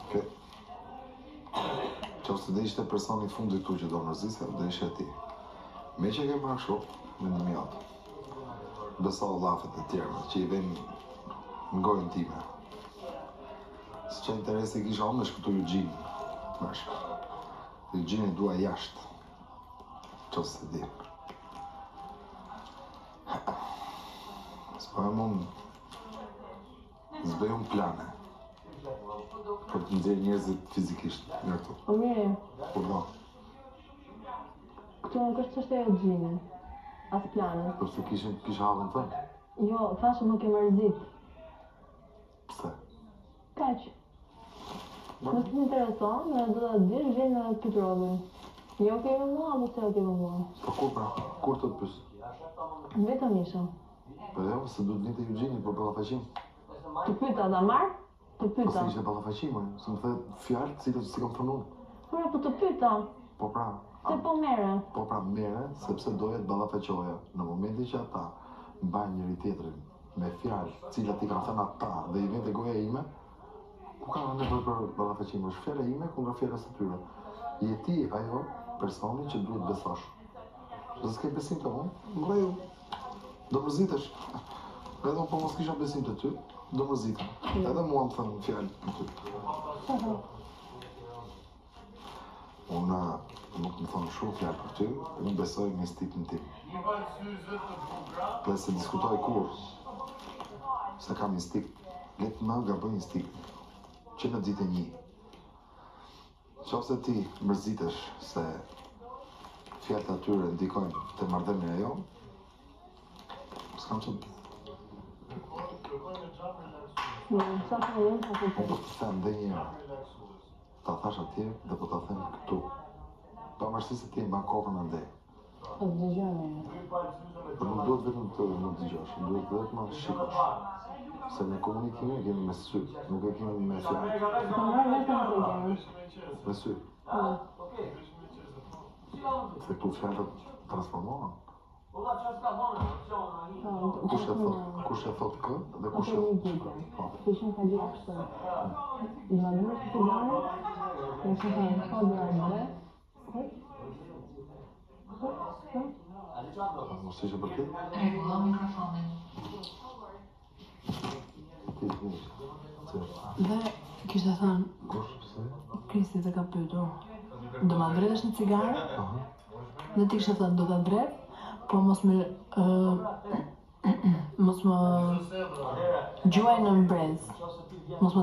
Okay. Qofse dhe ishte personi fundit tu që do mërzise, dhe ishe ti. Me që ke marrë shumë, me një mjatë. Beso lafet e tjerme, që i ven në gojën time. Së që interesi kisha unë me shkëtu Eugene. Eugene e dua jashtë. Qofse di. S'pojmë unë zbëjmë plane për të nxjerrë njerëzit fizikisht nga këtu. Po mirë. Por do. Këtu nuk është çështja e Eugene. As planet. Përse kisha hallën tënë? Jo, thashë më ke mërzit. Pse? Kaq. Nëse të intereson, do ta dish, vjen në Petrovën. Jo ke me mua, apo se ke me mua? Po kur pra? Kur të pyes? Vetëm isha. Po jo, se duhet vinte Eugene për ballafaqim. Të pyeta ta marr? Të pyeta. Po se ishte ballafaqim, se më the fjalë cilat si kam thënë unë. Po të pyeta. Po pra. Se po merre. Po pra merre, sepse doja të ballafaqoja. Në momentin që ata mbajnë njëri tjetrin me fjalë cilat i kanë thënë ata dhe i vjen te goja ime, ku ka nevojë për ballafaqim? Është fjala ime kundër fjalës së tyre. Je ti ajo personi që duhet besosh. Nëse s'ke besim të unë, mbreju, do mërzitesh. Edhe unë po mos kisha besim të ty, do mërzitem. Edhe mua më thënë fjalë të ty. Unë nuk më thonë shumë fjalë për ty, unë besoj me instinktën tim. Dhe se diskutoj kur, se kam instinkt, letë më gaboj instinktin, që në ditë e një. Qofse ti mërzitesh se fjalët atyre ndikojnë të marrëdhënia jo, s'kam qëtë. Unë po të them dhe një herë, ta thash atje dhe po ta them këtu. Pavarësisht se ti e mban kokën andej. Po dëgjoj. Por nuk duhet vetëm të më dëgjosh, duhet vetëm të shikosh. Se ne komunikimin kemi me sy, nuk e kemi me fjalë. Po marr vetëm atë gjë. Me sy. Se tu fjalët transformohen. Kush e thot kë dhe kush e thot kë. Kishin ka gjithë kështu. Në mënyrë të plane, nëse ka kodra dhe, mos ishe për ti? Rregullon mikrofonin. Dhe kishte thënë, Kush, pse? Kristi të ka pyetur, do ma ndretesh një cigare? Dhe ti kishte thënë, do ta ndret, po mos më gjuaj në mbrez. Mos më